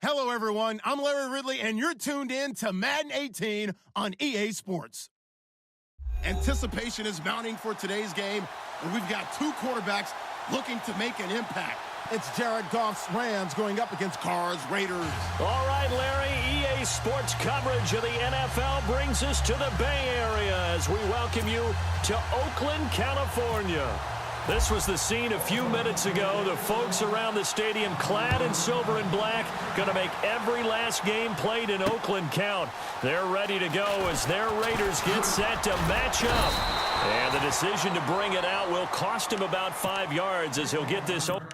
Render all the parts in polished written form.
Hello, everyone. I'm Larry Ridley, and you're tuned in to Madden 18 on EA Sports. Anticipation is mounting for today's game, and we've got two quarterbacks looking to make an impact. It's Jared Goff's Rams going up against Carr's Raiders. All right, Larry, EA Sports coverage of the NFL brings us to the Bay Area as we welcome you to Oakland, California. This was the scene a few minutes ago. The folks around the stadium clad in silver and black going to make every last game played in Oakland count. They're ready to go as their Raiders get set to match up. And the decision to bring it out will cost him about 5 yards as he'll get this over.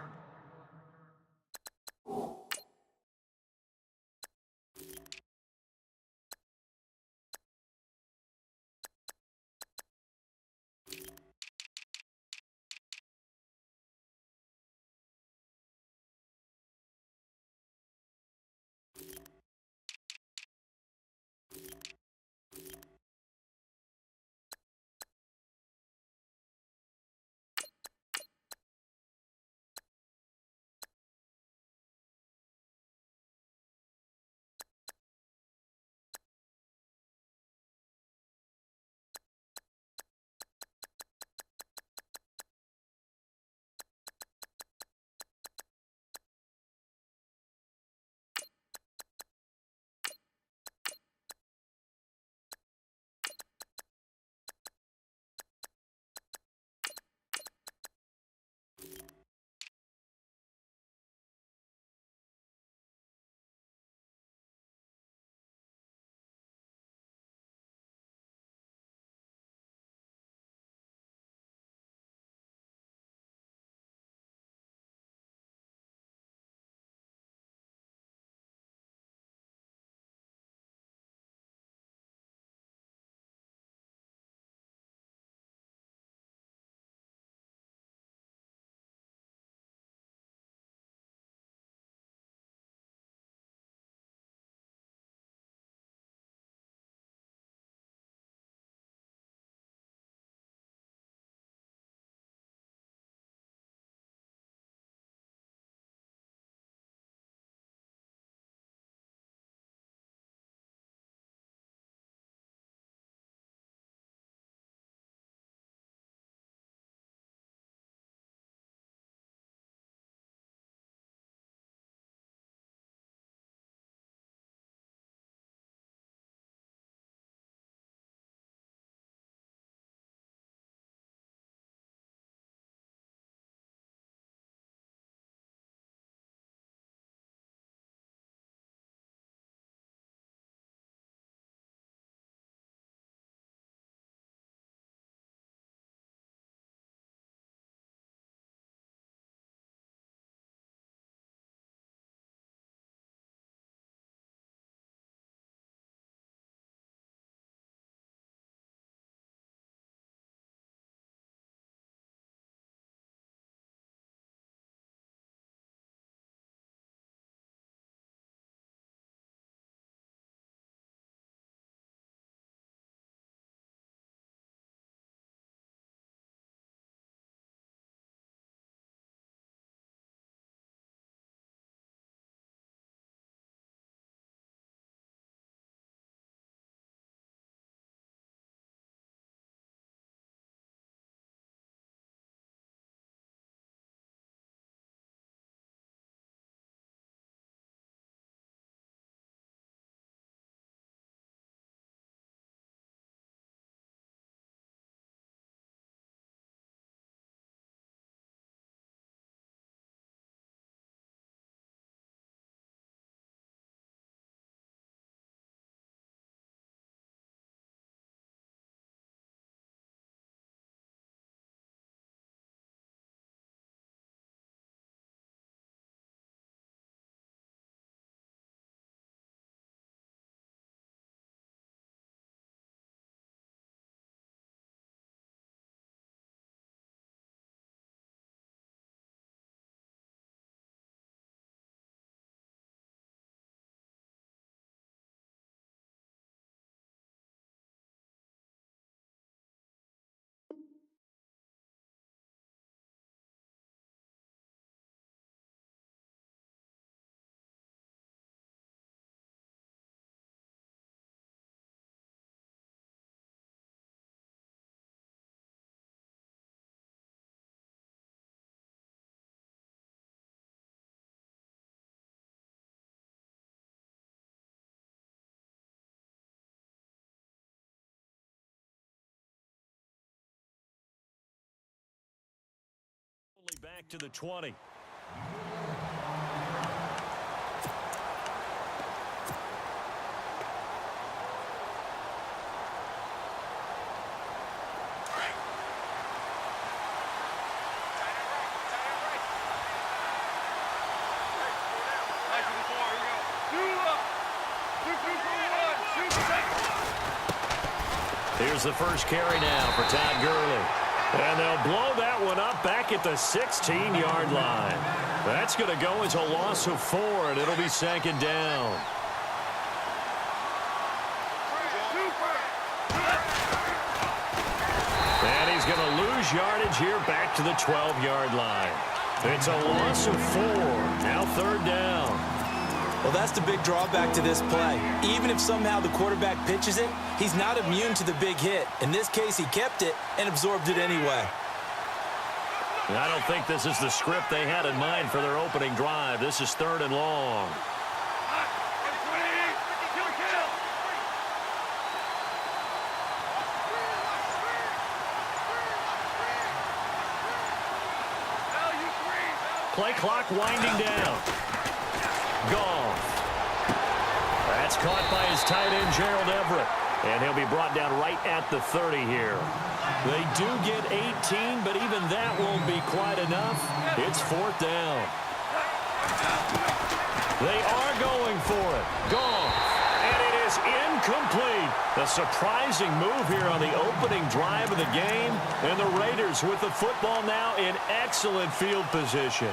back to the 20. Here's the first carry now for Todd Gurley. And they'll blow that one up back at the 16-yard line. That's going to go as a loss of 4, and it'll be second down. And he's going to lose yardage here back to the 12-yard line. It's a loss of 4. Now third down. Well, that's the big drawback to this play. Even if somehow the quarterback pitches it, he's not immune to the big hit. In this case, he kept it and absorbed it anyway. I don't think this is the script they had in mind for their opening drive. This is third and long. Play clock winding down. Goff. That's caught by his tight end, Gerald Everett. And he'll be brought down right at the 30 here. They do get 18, but even that won't be quite enough. It's fourth down. They are going for it. Goff. And it is incomplete. A surprising move here on the opening drive of the game. And the Raiders with the football now in excellent field position.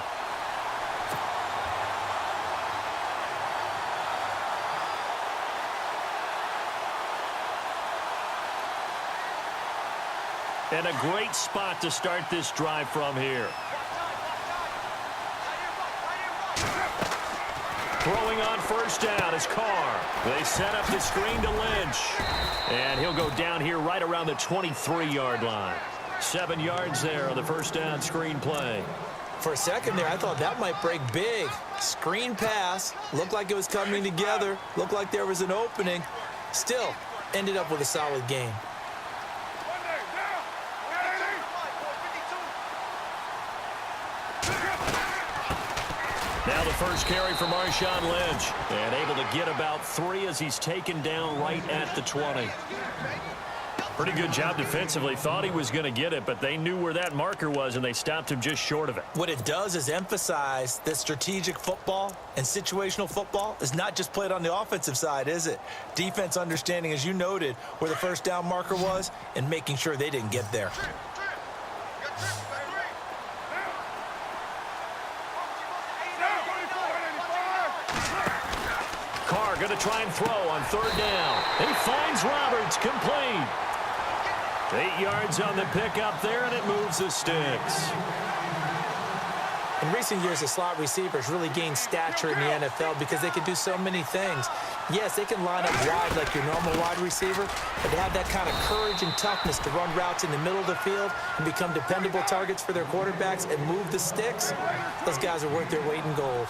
And a great spot to start this drive from here. Throwing on first down is Carr. They set up the screen to Lynch. And he'll go down here right around the 23-yard line. 7 yards there on the first down screen play. For a second there, I thought that might break big. Screen pass. Looked like it was coming together. Looked like there was an opening. Still, ended up with a solid game. Now the first carry for Marshawn Lynch. And able to get about 3 as he's taken down right at the 20. Pretty good job defensively. Thought he was going to get it, but they knew where that marker was, and they stopped him just short of it. What it does is emphasize that strategic football and situational football is not just played on the offensive side, is it? Defense understanding, as you noted, where the first down marker was and making sure they didn't get there. Carr going to try and throw on third down. He finds Roberts, complete. 8 yards on the pickup there, and it moves the sticks. In recent years, the slot receivers really gained stature in the NFL because they can do so many things. Yes, they can line up wide like your normal wide receiver, but to have that kind of courage and toughness to run routes in the middle of the field and become dependable targets for their quarterbacks and move the sticks, those guys are worth their weight in gold.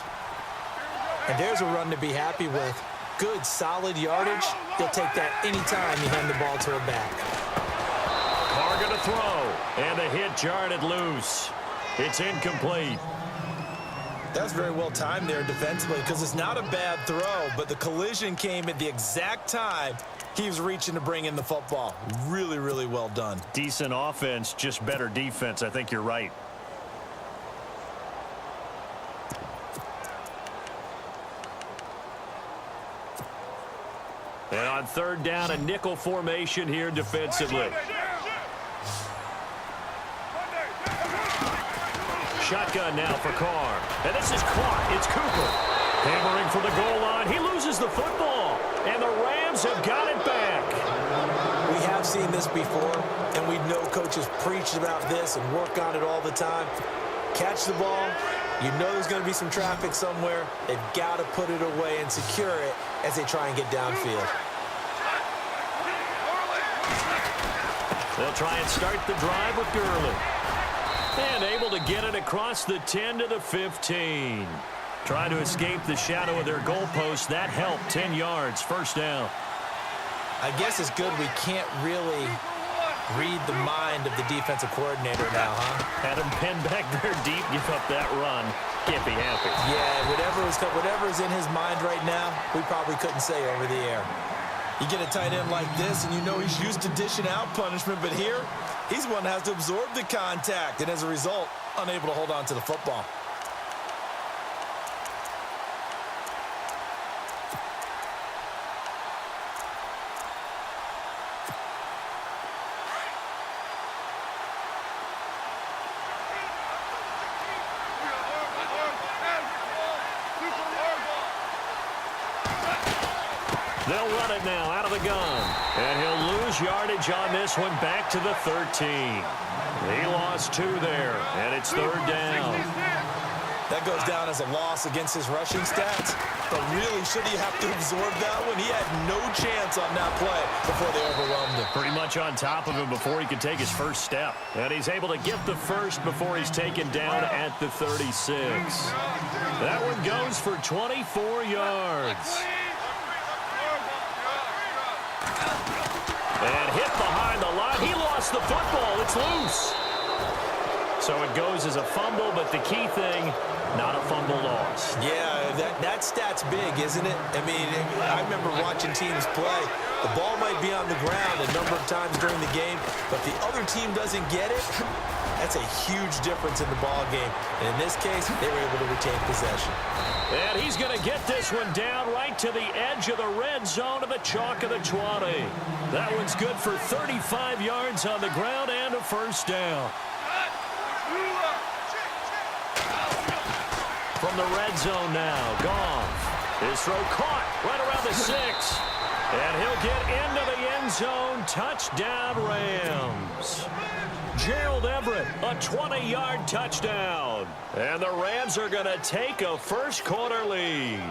And there's a run to be happy with. Good, solid yardage. You'll take that anytime you hand the ball to a back. Carr going to throw, and the hit jarred it loose. It's incomplete. That's very well timed there defensively because it's not a bad throw, but the collision came at the exact time he was reaching to bring in the football. Really, really well done. Decent offense, just better defense. I think you're right. And on third down, a nickel formation here defensively. Shotgun now for Carr. And this is caught. It's Cooper. Hammering for the goal line. He loses the football. And the Rams have got it back. We have seen this before, and we know coaches preach about this and work on it all the time. Catch the ball. You know there's going to be some traffic somewhere. They've got to put it away and secure it as they try and get downfield. They'll try and start the drive with Gurley. And able to get it across the 10 to the 15. Trying to escape the shadow of their goalpost. That helped. 10 yards. First down. I guess it's good we can't really Read the mind of the defensive coordinator now, huh? Had him pinned back there deep, give up that run. Can't be happy. Yeah, whatever is in his mind right now, we probably couldn't say over the air. You get a tight end like this, and you know he's used to dishing out punishment, but here, he's the one that has to absorb the contact, and as a result, unable to hold on to the football. They'll run it now out of the gun. And he'll lose yardage on this one back to the 13. He lost 2 there, and it's 3rd down. That goes down as a loss against his rushing stats, but really, should he have to absorb that one? He had no chance on that play before they overwhelmed him. Pretty much on top of him before he could take his first step. And he's able to get the first before he's taken down at the 36. That one goes for 24 yards. And hit behind the line. He lost the football. It's loose. So it goes as a fumble, but the key thing, not a fumble loss. Yeah, that stat's big, isn't it? I mean, I remember watching teams play. The ball might be on the ground a number of times during the game, but the other team doesn't get it. That's a huge difference in the ball game. And in this case, they were able to retain possession. And he's going to get this one down right to the edge of the red zone of the chalk of the 20. That one's good for 35 yards on the ground and a first down. From the red zone now, Goff. His throw caught right around the 6. And he'll get into the end zone. Touchdown, Rams. Gerald Everett, a 20-yard touchdown. And the Rams are going to take a first-quarter lead.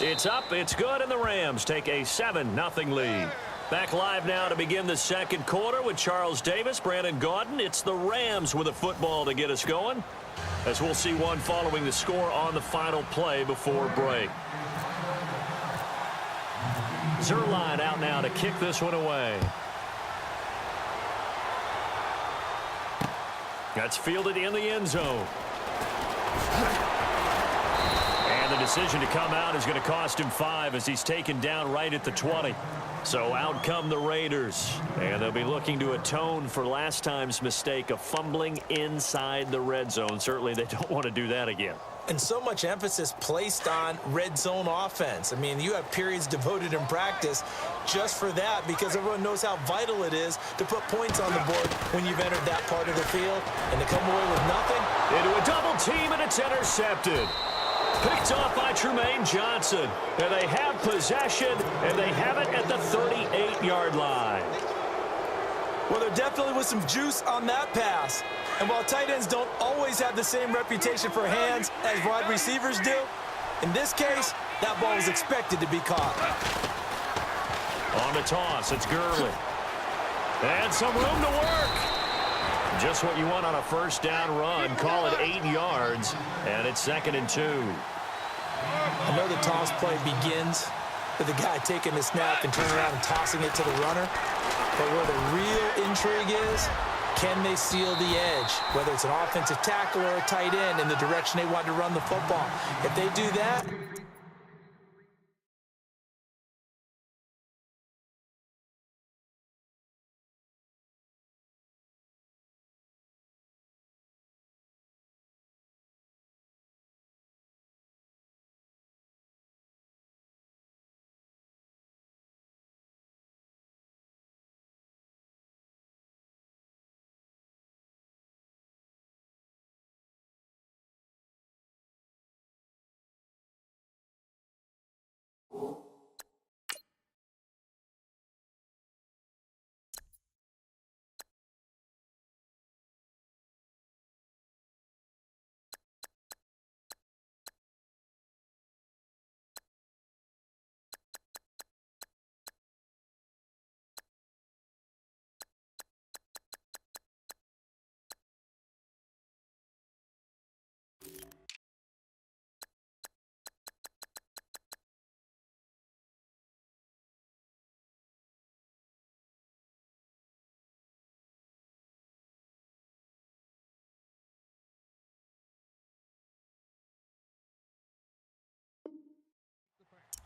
It's up, it's good, and the Rams take a 7-0 lead. Back live now to begin the second quarter with Charles Davis, Brandon Gaudin. It's the Rams with a football to get us going, as we'll see one following the score on the final play before break. Zerline out now to kick this one away. That's fielded in the end zone. And the decision to come out is going to cost him 5 as he's taken down right at the 20. So out come the Raiders, and they'll be looking to atone for last time's mistake of fumbling inside the red zone. Certainly they don't want to do that again. And so much emphasis placed on red zone offense. I mean, you have periods devoted in practice just for that because everyone knows how vital it is to put points on the board when you've entered that part of the field. And to come away with nothing. Into a double team, and it's intercepted. Picked off by Trumaine Johnson. And they have possession, and they have it at the 38-yard line. Well, there definitely was some juice on that pass. And while tight ends don't always have the same reputation for hands as wide receivers do, in this case, that ball was expected to be caught. On the toss, it's Gurley. And some room to work. Just what you want on a first down run. Call it 8 yards, and it's 2nd and 2. I know the toss play begins with the guy taking the snap and turning around and tossing it to the runner. But where the real intrigue is, can they seal the edge, whether it's an offensive tackle or a tight end in the direction they want to run the football? If they do that,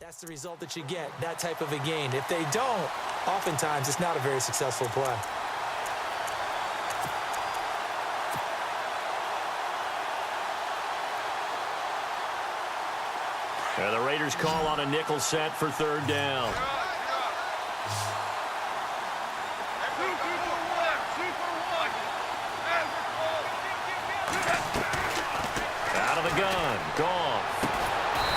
That's the result that you get, that type of a gain. If they don't, oftentimes it's not a very successful play. And the Raiders call on a nickel set for third down. Out of the gun, Goff.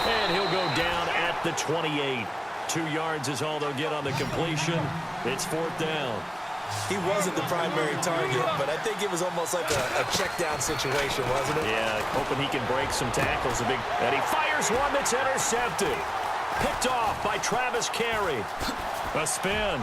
And he'll go down at the 28. 2 yards is all they'll get on the completion. It's fourth down. He wasn't the primary target, but I think it was almost like a check down situation, wasn't it? Yeah, hoping he can break some tackles. And he fires one that's intercepted. Picked off by Travis Carey. A spin.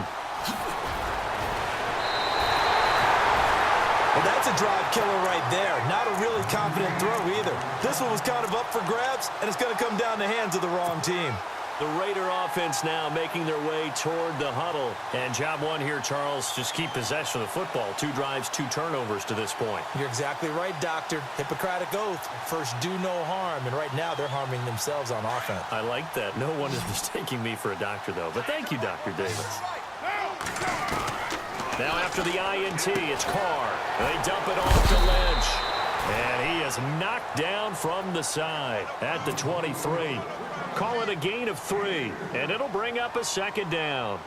Well, that's a drive killer right there. Not a really confident throw either. This one was kind of up for grabs, and it's going to come down the hands of the wrong team. The Raider offense now making their way toward the huddle. And job one here, Charles, just keep possession of the football. 2 drives, 2 turnovers to this point. You're exactly right, Doctor. Hippocratic oath. First, do no harm. And right now, they're harming themselves on offense. I like that. No one is mistaking me for a doctor, though. But thank you, Dr. Davis. Now after the INT, it's Carr. They dump it off to Lynch. And he is knocked down from the side at the 23. Call it a gain of 3, and it'll bring up a second down.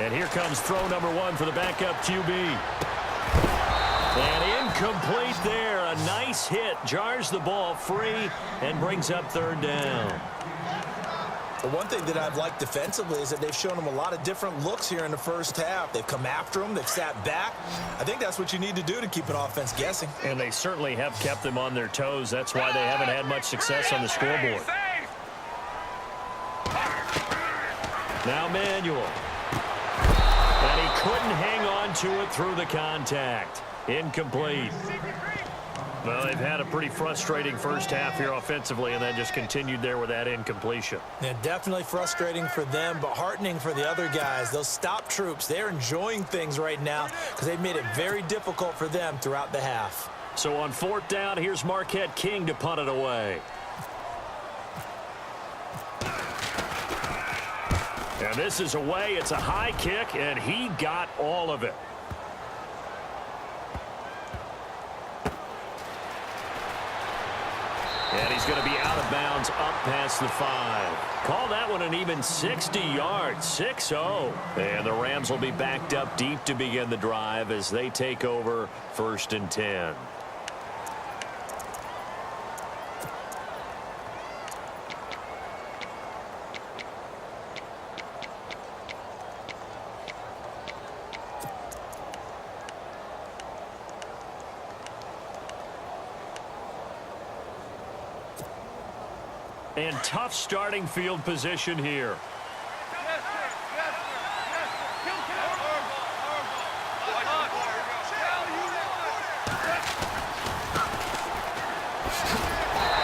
And here comes throw number 1 for the backup QB. And incomplete there. A nice hit. Jars the ball free and brings up third down. Well, one thing that I've liked defensively is that they've shown them a lot of different looks here in the first half. They've come after them. They've sat back. I think that's what you need to do to keep an offense guessing. And they certainly have kept them on their toes. That's why they haven't had much success on the scoreboard. Now Manuel. And he couldn't hang on to it through the contact. Incomplete. Well, they've had a pretty frustrating first half here offensively, and then just continued there with that incompletion. Yeah, definitely frustrating for them, but heartening for the other guys. Those stop troops, they're enjoying things right now because they've made it very difficult for them throughout the half. So on fourth down, here's Marquette King to punt it away. And this is away. It's a high kick, and he got all of it. And he's going to be out of bounds up past the 5. Call that one an even 60 yards, 6-0. And the Rams will be backed up deep to begin the drive as they take over 1st and 10. And tough starting field position here.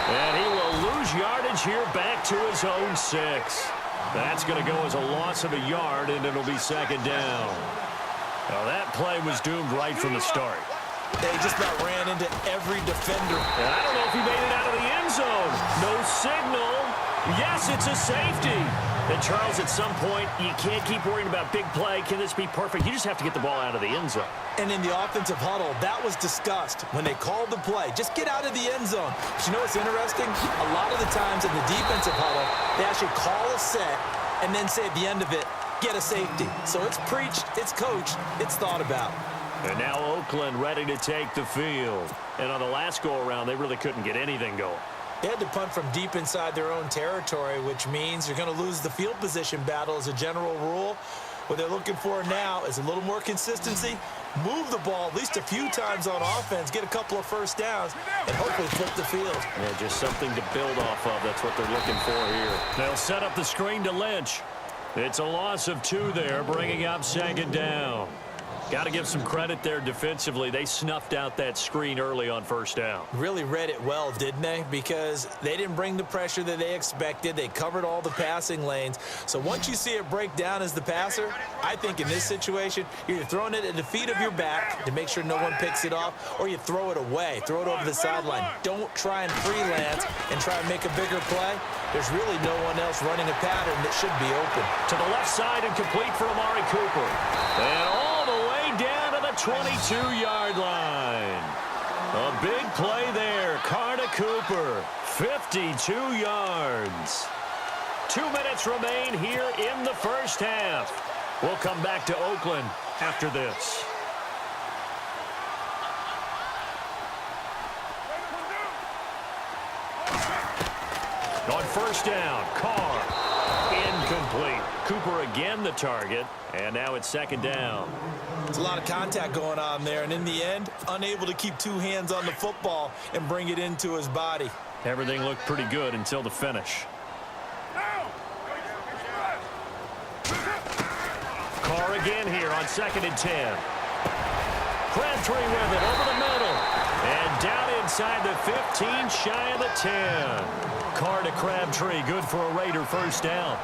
And he will lose yardage here back to his own 6. That's going to go as a loss of a yard, and it'll be second down. Now that play was doomed right from the start. They just about ran into every defender. And I don't know if he made it out of the end zone. No signal. Yes, it's a safety. And Charles, at some point, you can't keep worrying about big play. Can this be perfect? You just have to get the ball out of the end zone. And in the offensive huddle, that was discussed when they called the play. Just get out of the end zone. But you know what's interesting? A lot of the times in the defensive huddle, they actually call a set and then say at the end of it, get a safety. So it's preached, it's coached, it's thought about. And now Oakland ready to take the field. And on the last go-around, they really couldn't get anything going. They had to punt from deep inside their own territory, which means you're going to lose the field position battle as a general rule. What they're looking for now is a little more consistency, move the ball at least a few times on offense, get a couple of first downs, and hopefully flip the field. Yeah, just something to build off of. That's what they're looking for here. They'll set up the screen to Lynch. It's a loss of 2 there, bringing up second down. Got to give some credit there defensively. They snuffed out that screen early on first down. Really read it well, didn't they? Because they didn't bring the pressure that they expected. They covered all the passing lanes. So once you see it break down as the passer, I think in this situation, you're throwing it at the feet of your back to make sure no one picks it off, or you throw it away, throw it over the sideline. Don't try and freelance and try and make a bigger play. There's really no one else running a pattern that should be open. To the left side and complete for Amari Cooper. And all the way down to the 22-yard line. A big play there. Carter Cooper, 52 yards. 2 minutes remain here in the first half. We'll come back to Oakland after this. On first down, Carr, incomplete. Cooper again the target, and now it's second down. There's a lot of contact going on there, and in the end, unable to keep 2 hands on the football and bring it into his body. Everything looked pretty good until the finish. Carr again here on 2nd and 10. Crabtree with it over the middle. And down inside the 15, shy of the 10. Carr to Crabtree, good for a Raider first down.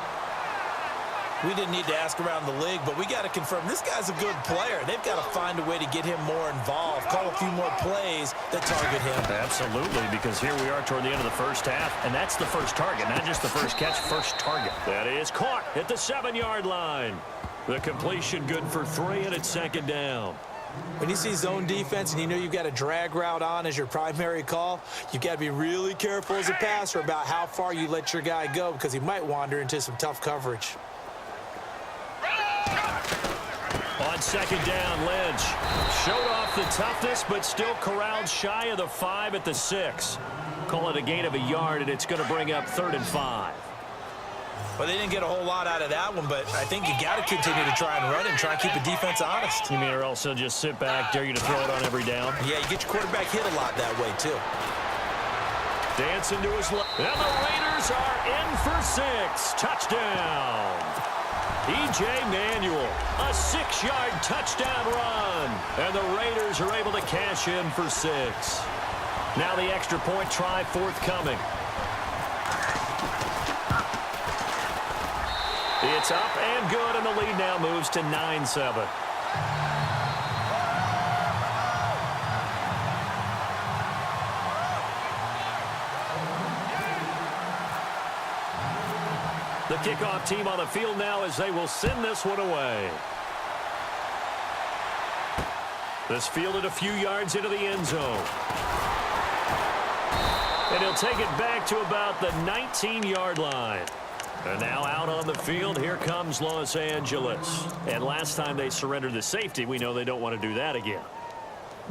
We didn't need to ask around the league, but we got to confirm this guy's a good player. They've got to find a way to get him more involved, call a few more plays that target him. Absolutely, because here we are toward the end of the first half, and that's the first target, not just the first catch, first target. That is caught at the 7-yard line. The completion good for 3, and it's second down. When you see zone defense and you know you've got a drag route on as your primary call, you've got to be really careful as a passer about how far you let your guy go because he might wander into some tough coverage. On second down, Lynch showed off the toughness, but still corralled shy of the 5 at the 6. Call it a gain of a yard, and it's going to bring up 3rd and 5. Well, they didn't get a whole lot out of that one, but I think you got to continue to try and run and try and keep the defense honest. You mean or also just sit back, dare you to throw it on every down? Yeah, you get your quarterback hit a lot that way, too. Dancing to his left. And the Raiders are in for 6. Touchdown. E.J. Manuel, a 6-yard touchdown run. And the Raiders are able to cash in for 6. Now the extra point try forthcoming. It's up and good, and the lead now moves to 9-7. The kickoff team on the field now as they will send this one away. This fielded a few yards into the end zone. And he'll take it back to about the 19-yard line. And now out on the field, here comes Los Angeles. And last time they surrendered the safety, we know they don't want to do that again.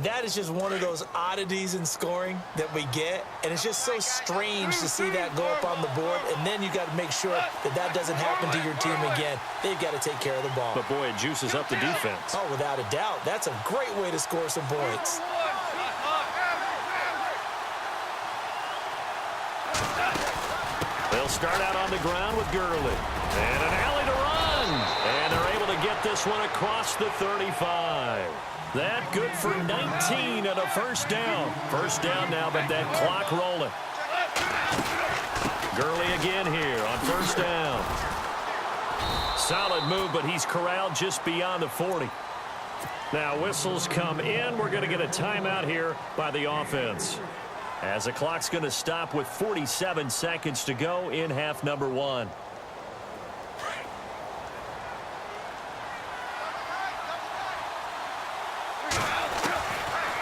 That is just one of those oddities in scoring that we get, and it's just so strange to see that go up on the board, and then you got to make sure that that doesn't happen to your team again. They've got to take care of the ball. But, boy, it juices up the defense. Oh, without a doubt. That's a great way to score some points. They'll start out on the ground with Gurley. And an alley to run. And they're able to get this one across the 35. That good for 19 and a first down. First down now, but that clock rolling. Gurley again here on first down. Solid move, but he's corralled just beyond the 40. Now whistles come in. We're going to get a timeout here by the offense, as the clock's going to stop with 47 seconds to go in half number 1.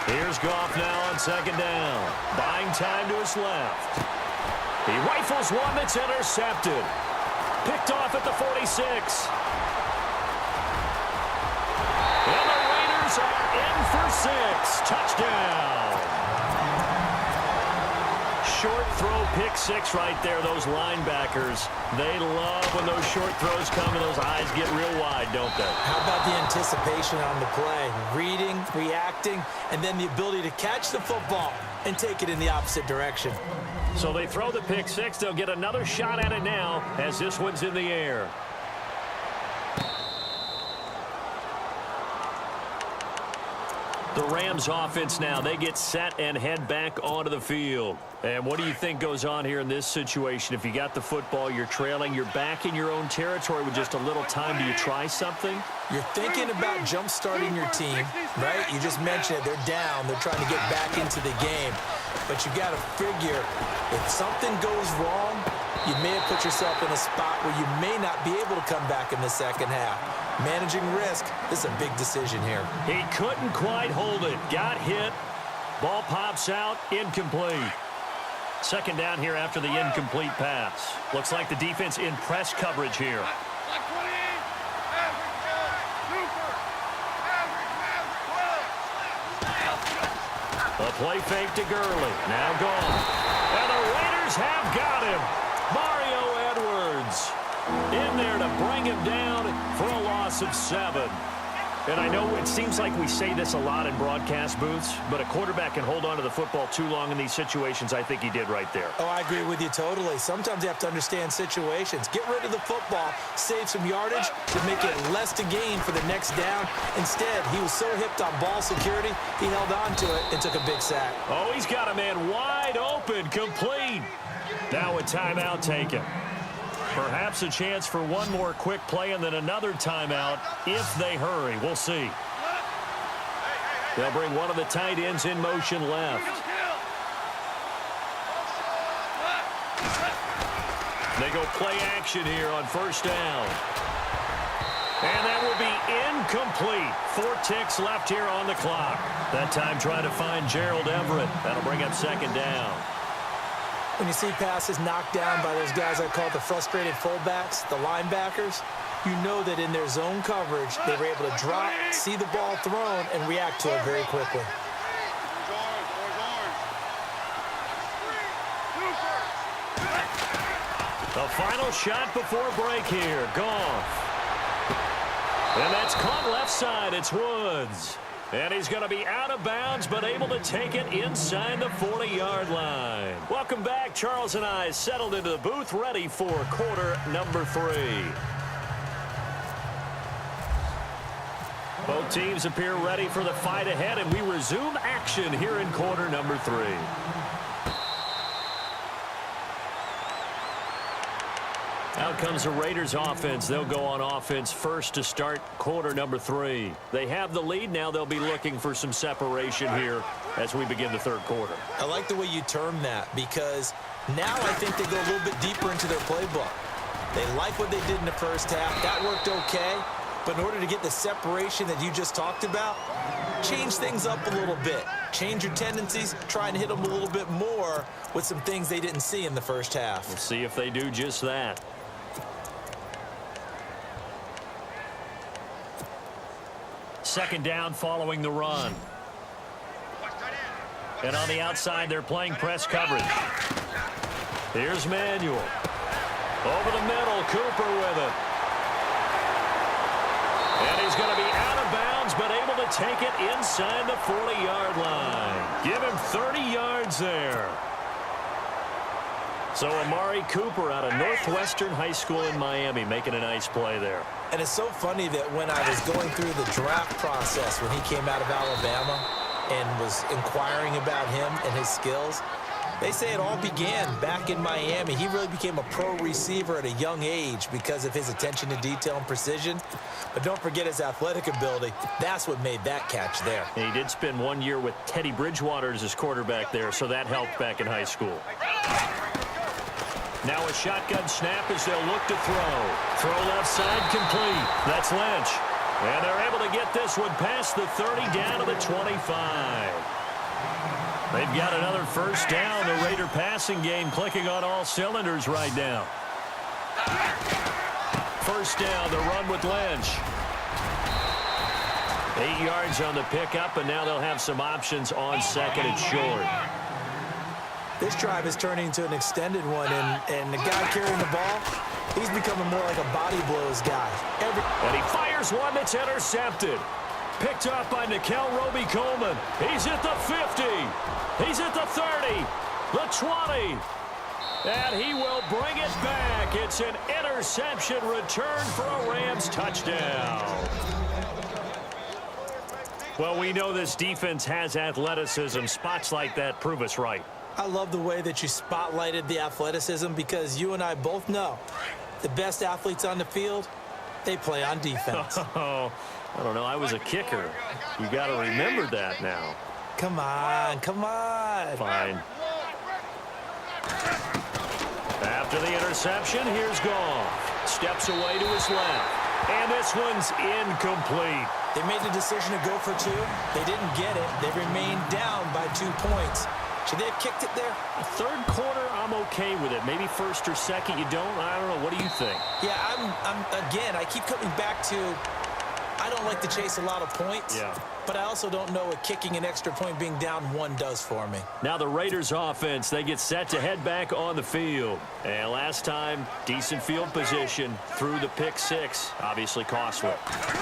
Here's Goff now on second down. Buying time to his left. He rifles one that's intercepted. Picked off at the 46. And the Raiders are in for 6. Touchdown. Short throw, pick 6 right there. Those linebackers, they love when those short throws come and those eyes get real wide, don't they? How about the anticipation on the play? Reading, reacting, and then the ability to catch the football and take it in the opposite direction. So they throw the pick 6. They'll get another shot at it now as this one's in the air. Rams offense now. They get set and head back onto the field. And what do you think goes on here in this situation? If you got the football, you're trailing, you're back in your own territory with just a little time. Do you try something? You're thinking about jump-starting your team, right? You just mentioned it. They're down. They're trying to get back into the game. But you got to figure, if something goes wrong, you may have put yourself in a spot where you may not be able to come back in the second half. Managing risk, this is a big decision here. He couldn't quite hold it. Got hit. Ball pops out. Incomplete. Second down here after the incomplete pass. Looks like the defense in press coverage here. A play fake to Gurley. Now gone. And the Raiders have got him. Mario Edwards in there to bring him down for a loss of 7. And I know it seems like we say this a lot in broadcast booths, but a quarterback can hold on to the football too long in these situations. I think he did right there. Oh, I agree with you totally. Sometimes you have to understand situations. Get rid of the football, save some yardage to make it less to gain for the next down. Instead, he was so hipped on ball security, he held on to it and took a big sack. Oh, he's got a man wide open, complete. Now a timeout taken. Perhaps a chance for one more quick play and then another timeout if they hurry. We'll see. They'll bring one of the tight ends in motion left. They go play action here on first down. And that will be incomplete. 4 ticks left here on the clock. That time trying to find Gerald Everett. That'll bring up second down. When you see passes knocked down by those guys I call the frustrated fullbacks, the linebackers, you know that in their zone coverage, they were able to drop, see the ball thrown, and react to it very quickly. The final shot before break here. Goff. And that's caught left side. It's Woods. And he's going to be out of bounds, but able to take it inside the 40-yard line. Welcome back. Charles and I settled into the booth, ready for quarter number 3. Both teams appear ready for the fight ahead, and we resume action here in quarter number 3. Out comes the Raiders offense. They'll go on offense first to start quarter number 3. They have the lead. Now they'll be looking for some separation here as we begin the third quarter. I like the way you term that because now I think they go a little bit deeper into their playbook. They like what they did in the first half. That worked okay. But in order to get the separation that you just talked about, change things up a little bit. Change your tendencies. Try and hit them a little bit more with some things they didn't see in the first half. We'll see if they do just that. Second down following the run. And on the outside, they're playing press coverage. Here's Manuel. Over the middle, Cooper with it. And he's going to be out of bounds, but able to take it inside the 40-yard line. Give him 30 yards there. So Amari Cooper out of Northwestern High School in Miami making a nice play there. And it's so funny that when I was going through the draft process when he came out of Alabama and was inquiring about him and his skills, they say it all began back in Miami. He really became a pro receiver at a young age because of his attention to detail and precision. But don't forget his athletic ability. That's what made that catch there. And he did spend 1 year with Teddy Bridgewater as his quarterback there, so that helped back in high school. Now a shotgun snap as they'll look to throw. Throw left side complete. That's Lynch. And they're able to get this one past the 30 down to the 25. They've got another first down. The Raider passing game clicking on all cylinders right now. First down, the run with Lynch. 8 yards on the pickup, and now they'll have some options on second and short. This drive is turning into an extended one, and the guy carrying the ball, he's becoming more like a body blows guy. And he fires one that's intercepted. Picked up by Nickel Roby-Coleman. He's at the 50. He's at the 30. The 20. And he will bring it back. It's an interception return for a Rams touchdown. Well, we know this defense has athleticism. Spots like that prove us right. I love the way that you spotlighted the athleticism because you and I both know the best athletes on the field, they play on defense. Oh, I don't know. I was a kicker. You got to remember that now. Come on, come on. Fine. After the interception, here's Goff. Steps away to his left. And this one's incomplete. They made the decision to go for two. They didn't get it. They remained down by 2 points. Should they have kicked it there? Third quarter, I'm okay with it. Maybe first or second, you don't. I don't know. What do you think? Yeah, again, I keep coming back to I don't like to chase a lot of points. Yeah. But I also don't know what kicking an extra point being down 1 does for me. Now the Raiders offense, they get set to head back on the field. And last time, decent field position through the pick 6. Obviously costly.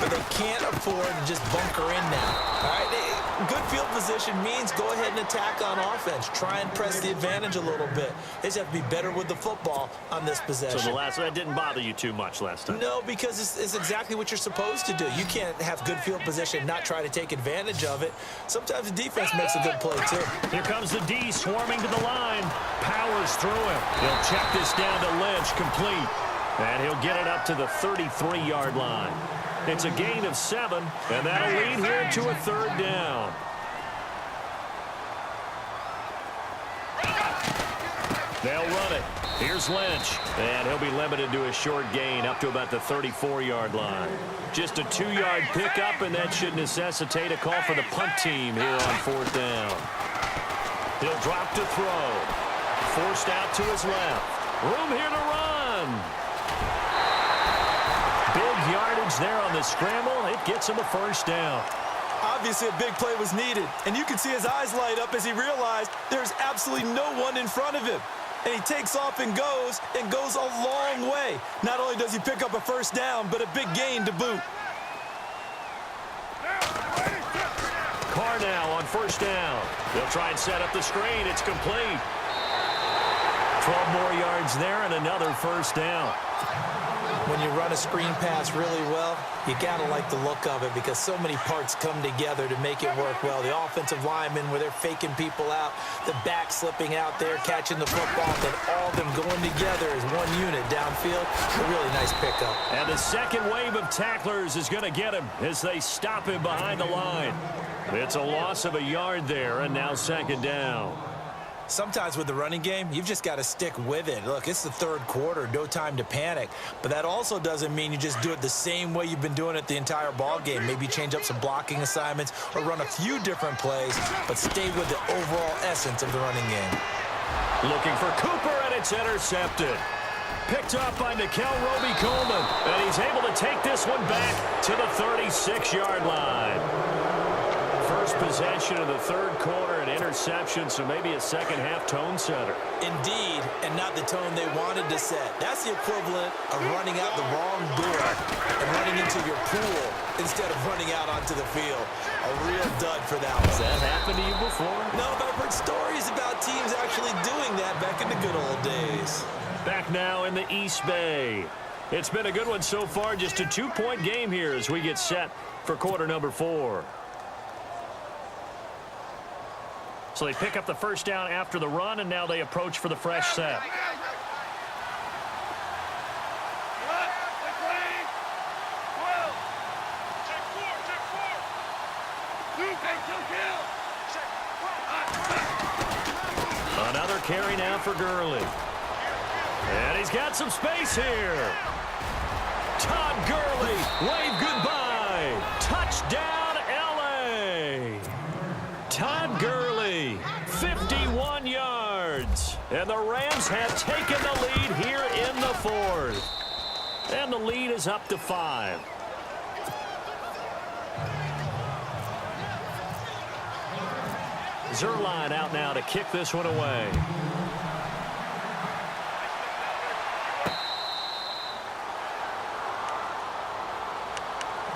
But they can't afford to just bunker in now. All right, good field position means go ahead and attack on offense. Try and press the advantage a little bit. They just have to be better with the football on this possession. So that didn't bother you too much last time? No, because it's exactly what you're supposed to do. You can't have good field position, not try to take advantage of it. Sometimes the defense makes a good play, too. Here comes the D swarming to the line. Powers through him. He'll check this down to Lynch, complete. And he'll get it up to the 33-yard line. It's a gain of 7, and that'll lead here to a 3rd down. They'll run it. Here's Lynch, and he'll be limited to a short gain up to about the 34-yard line. Just a 2-yard pickup, and that should necessitate a call for the punt team here on 4th down. He'll drop to throw. Forced out to his left. Room here to run. Big yardage there on the scramble. It gets him a 1st down. Obviously, a big play was needed, and you can see his eyes light up as he realized there's absolutely no one in front of him. And he takes off and goes a long way. Not only does he pick up a 1st down, but a big gain to boot. Carr now on 1st down. They'll try and set up the screen. It's complete. 12 more yards there and another 1st down. When you run a screen pass really well, you got to like the look of it because so many parts come together to make it work well. The offensive linemen, where they're faking people out, the back slipping out there, catching the football, then all of them going together as one unit downfield. A really nice pickup. And the second wave of tacklers is going to get him as they stop him behind the line. It's a loss of a yard there, and now 2nd down. Sometimes with the running game, you've just got to stick with it. Look, it's the 3rd quarter, no time to panic. But that also doesn't mean you just do it the same way you've been doing it the entire ball game. Maybe change up some blocking assignments or run a few different plays, but stay with the overall essence of the running game. Looking for Cooper, and it's intercepted. Picked up by Nickel Roby-Coleman, and he's able to take this one back to the 36-yard line. First possession of the 3rd quarter, an interception, so maybe a second-half tone setter. Indeed, and not the tone they wanted to set. That's the equivalent of running out the wrong door and running into your pool instead of running out onto the field. A real dud for that one. Has that happened to you before? No, but I've heard stories about teams actually doing that back in the good old days. Back now in the East Bay. It's been a good one so far, just a 2-point game here as we get set for quarter number 4. So they pick up the 1st down after the run, and now they approach for the fresh set. Another carry now for Gurley. And he's got some space here. Todd Gurley, wave goodbye. Touchdown, L.A. Todd Gurley, 51 yards. And the Rams have taken the lead here in the 4th. And the lead is up to 5. Zuerlein out now to kick this one away.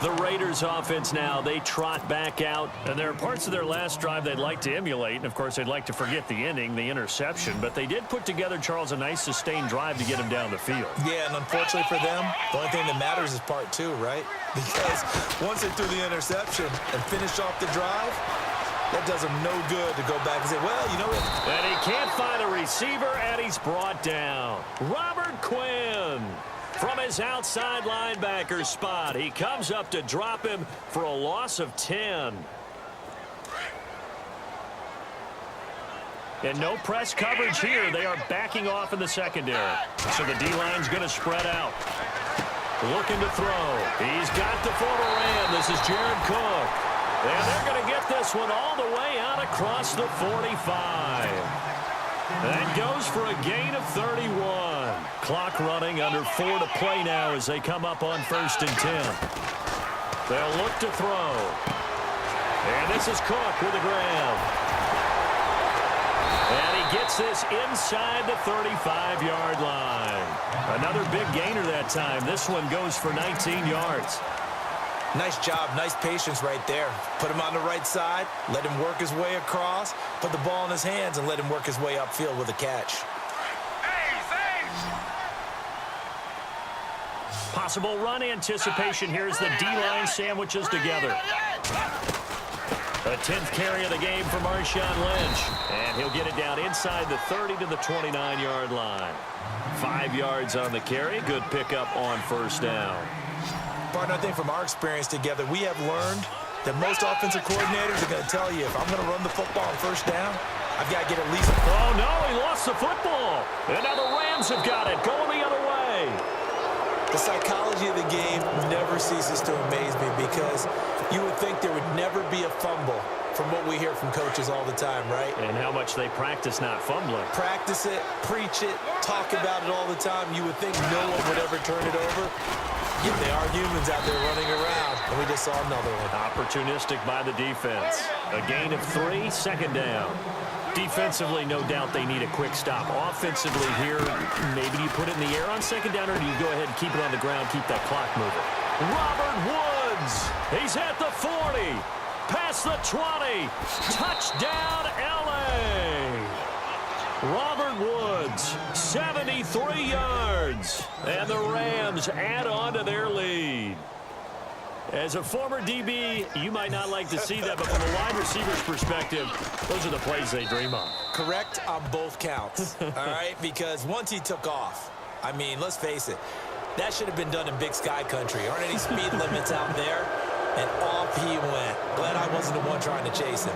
The Raiders offense now, they trot back out. And there are parts of their last drive they'd like to emulate. And, of course, they'd like to forget the ending, the interception. But they did put together, Charles, a nice sustained drive to get him down the field. Yeah, and unfortunately for them, the only thing that matters is part two, right? Because once they threw the interception and finished off the drive, that does them no good to go back and say, well, you know what? And he can't find a receiver, and he's brought down. Robert Quinn. From his outside linebacker spot, he comes up to drop him for a loss of 10. And no press coverage here. They are backing off in the secondary. So the D-line's going to spread out. Looking to throw. He's got the former Ram. This is Jared Cook. And they're going to get this one all the way out across the 45. That goes for a gain of 31. Clock running, under 4 to play now as they come up on 1st and 10. They'll look to throw. And this is Cook with the grab. And he gets this inside the 35-yard line. Another big gainer that time. This one goes for 19 yards. Nice job, nice patience right there. Put him on the right side, let him work his way across, put the ball in his hands, and let him work his way upfield with a catch. Possible run anticipation. Here's the D-line sandwiches together. A 10th carry of the game for Marshawn Lynch. And he'll get it down inside the 30 to the 29-yard line. 5 yards on the carry. Good pickup on 1st down. Partner, I think from our experience together, we have learned that most offensive coordinators are going to tell you, if I'm going to run the football on 1st down, I've got to get at least... Oh, no, he lost the football. And now the Rams have got it, going the other way. The psychology of the game never ceases to amaze me, because you would think there would never be a fumble from what we hear from coaches all the time, right? And how much they practice not fumbling. Practice it, preach it, talk about it all the time. You would think no one would ever turn it over. Yet they are humans out there running around, and we just saw another one. Opportunistic by the defense. A gain of 3, 2nd down. Defensively, no doubt they need a quick stop. Offensively here, maybe you put it in the air on 2nd down, or do you go ahead and keep it on the ground, keep that clock moving? Robert Woods, he's at the 40, past the 20, touchdown LA. Robert Woods, 73 yards, and the Rams add on to their lead. As a former DB, you might not like to see that, but from a wide receiver's perspective, those are the plays they dream of. Correct on both counts, all right? Because once he took off, I mean, let's face it, that should have been done in Big Sky country. Aren't any speed limits out there? And off he went. Glad I wasn't the one trying to chase him.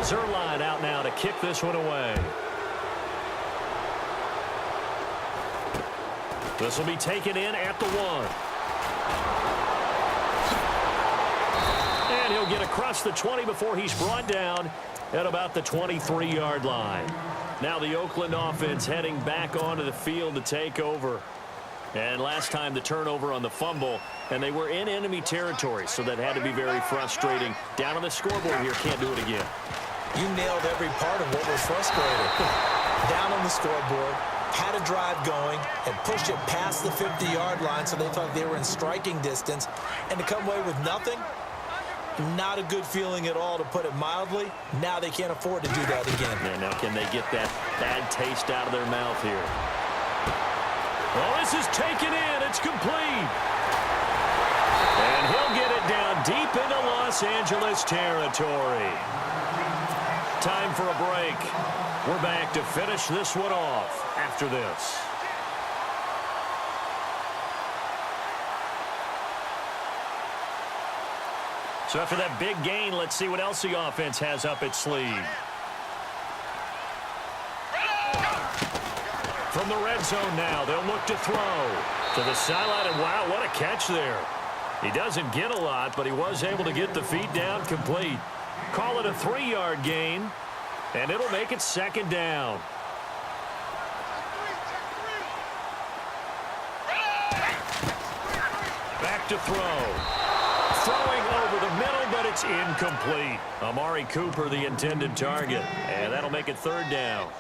Zerline out now to kick this one away. This will be taken in at the 1. And he'll get across the 20 before he's brought down at about the 23-yard line. Now the Oakland offense heading back onto the field to take over. And last time the turnover on the fumble, and they were in enemy territory, so that had to be very frustrating. Down on the scoreboard here, can't do it again. You nailed every part of what was frustrating. Down on the scoreboard, had a drive going, and pushed it past the 50-yard line, so they thought they were in striking distance. And to come away with nothing, not a good feeling at all, to put it mildly. Now they can't afford to do that again. And now can they get that bad taste out of their mouth here? Well, this is taken in. It's complete. And he'll get it down deep into Los Angeles territory. Time for a break. We're back to finish this one off after this. So after that big gain, let's see what else the offense has up its sleeve. From the red zone now, they'll look to throw to the sideline, and wow, what a catch there. He doesn't get a lot, but he was able to get the feet down complete. Call it a 3-yard gain, and it'll make it 2nd down. Back to throw. Throwing over the middle, but it's incomplete. Amari Cooper, the intended target, and that'll make it 3rd down.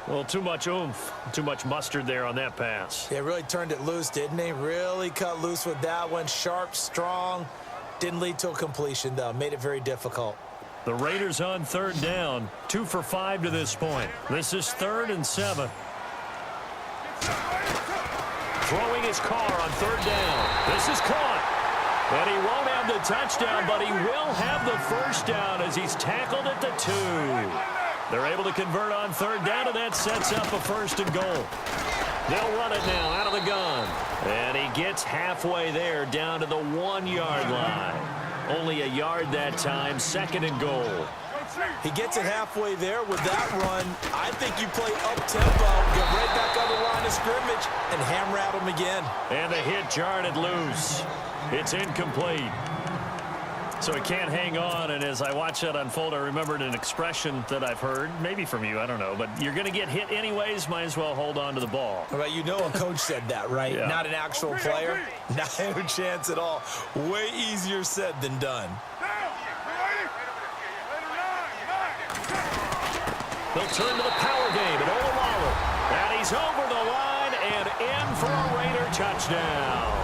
Well, too much oomph, too much mustard there on that pass. They really turned it loose, didn't they? Really cut loose with that one. Sharp, strong. Didn't lead to a completion, though. Made it very difficult. The Raiders on third down. 2 for 5 to this point. This is 3rd and 7. Throwing his car on third down. This is caught. And he won't have the touchdown, but he will have the first down as he's tackled at the 2. They're able to convert on third down, and that sets up a 1st and goal. They'll run it now out of the gun. And he gets halfway there down to the 1-yard line. Only a yard that time, 2nd and goal. He gets it halfway there with that run. I think you play up-tempo, get right back on the line of scrimmage, and hammer at him again. And the hit jarred it loose. It's incomplete. So he can't hang on, and as I watch that unfold, I remembered an expression that I've heard, maybe from you, I don't know, but you're going to get hit anyways, might as well hold on to the ball. Well, you know a coach said that, right? Yeah. Not an actual player. Not a chance at all. Way easier said than done. They'll turn to the power game at Olawale. And he's over the line and in for a Raider touchdown.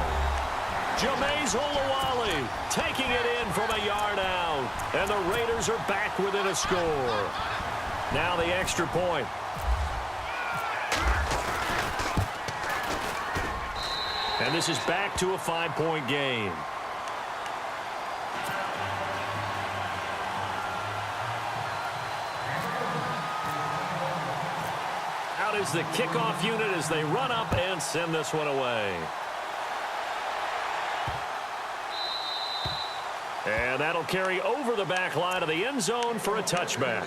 Jameis Olawale taking it in from a yard out. And the Raiders are back within a score. Now the extra point. And this is back to a 5-point game. Out is the kickoff unit as they run up and send this one away. And that'll carry over the back line of the end zone for a touchback.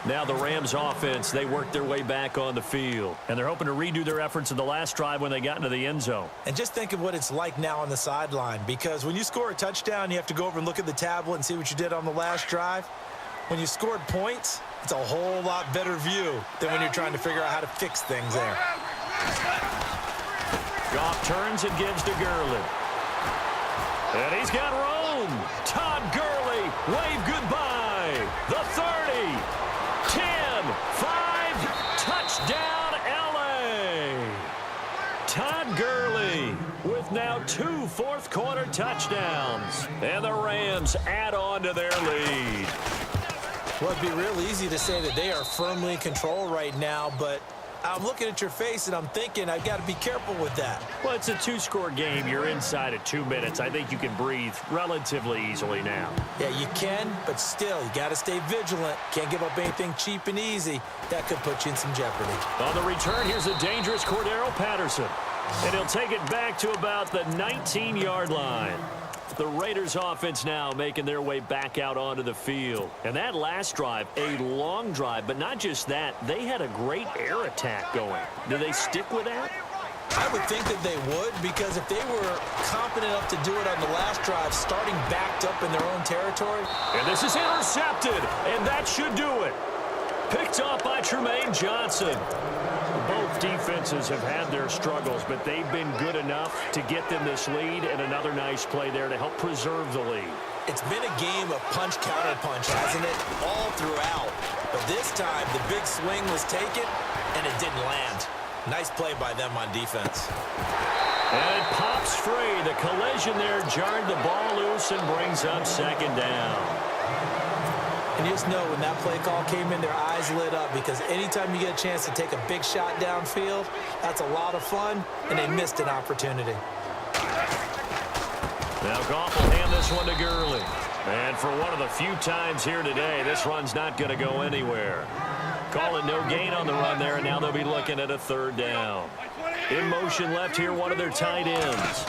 Now the Rams offense, they work their way back on the field. And they're hoping to redo their efforts in the last drive when they got into the end zone. And just think of what it's like now on the sideline. Because when you score a touchdown, you have to go over and look at the tablet and see what you did on the last drive. When you scored points, it's a whole lot better view than when you're trying to figure out how to fix things there. Goff turns and gives to Gurley. And he's got room. Todd Gurley, wave goodbye. The 30, 10, 5, touchdown LA. Todd Gurley with now 2 fourth-quarter touchdowns. And the Rams add on to their lead. Well, it'd be real easy to say that they are firmly in control right now, but I'm looking at your face and I'm thinking I've got to be careful with that. Well, it's a 2-score game. You're inside at 2 minutes. I think you can breathe relatively easily now. Yeah, you can, but still, you got to stay vigilant. Can't give up anything cheap and easy. That could put you in some jeopardy. On the return, here's a dangerous Cordero Patterson. And he'll take it back to about the 19-yard line. The Raiders offense now making their way back out onto the field. And that last drive, a long drive, but not just that, they had a great air attack going. Do they stick with that? I would think that they would, because if they were confident enough to do it on the last drive, starting backed up in their own territory. And this is intercepted, and that should do it. Picked off by Tremaine Johnson. Both defenses have had their struggles, but they've been good enough to get them this lead, and another nice play there to help preserve the lead. It's been a game of punch-counter-punch, hasn't it? All throughout. But this time, the big swing was taken, and it didn't land. Nice play by them on defense. And it pops free. The collision there jarred the ball loose and brings up 2nd down. And you just know when that play call came in, their eyes lit up, because anytime you get a chance to take a big shot downfield, that's a lot of fun, and they missed an opportunity. Now Goff will hand this one to Gurley. And for one of the few times here today, this run's not going to go anywhere. Call it no gain on the run there, and now they'll be looking at a 3rd down. In motion left here, one of their tight ends.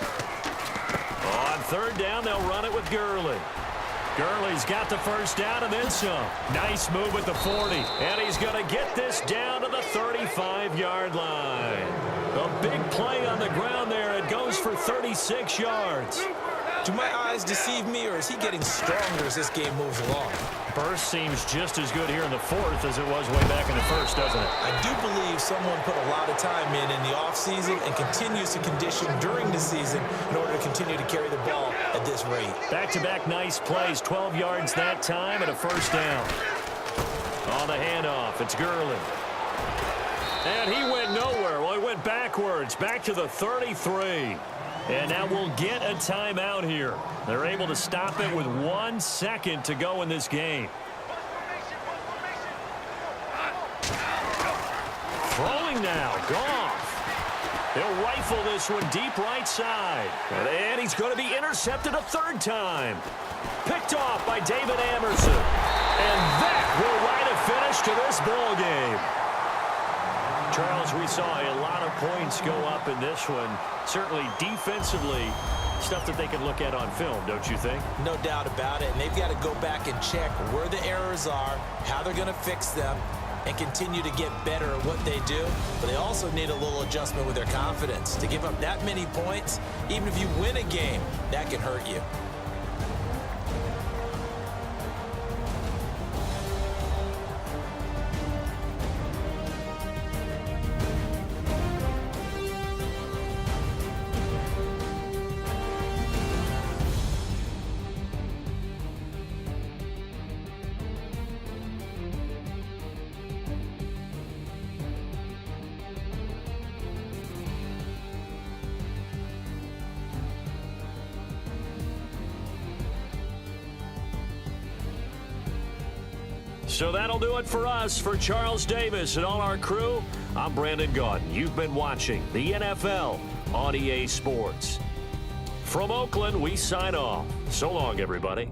On 3rd down, they'll run it with Gurley. Gurley's got the first down and then some. Nice move at the 40. And he's going to get this down to the 35-yard line. A big play on the ground there. It goes for 36 yards. Do my eyes deceive me, or is he getting stronger as this game moves along? Burst seems just as good here in the 4th as it was way back in the 1st, doesn't it? I do believe someone put a lot of time in the offseason and continues to condition during the season in order to continue to carry the ball at this rate. Back-to-back nice plays, 12 yards that time and a 1st down. On the handoff, it's Gurley. And he went nowhere. Well, he went backwards, back to the 33. And now we'll get a timeout here. They're able to stop it with 1 second to go in this game. Throwing now, Goff. He'll rifle this one deep right side. And he's going to be intercepted a third time. Picked off by David Amerson. And that will write a finish to this ball game. Charles, we saw a lot of points go up in this one. Certainly defensively, stuff that they can look at on film, don't you think? No doubt about it. And they've got to go back and check where the errors are, how they're going to fix them, and continue to get better at what they do. But they also need a little adjustment with their confidence. To give up that many points, even if you win a game, that can hurt you. So that'll do it for us. For Charles Davis and all our crew, I'm Brandon Gaudin. You've been watching the NFL on EA Sports. From Oakland, we sign off. So long, everybody.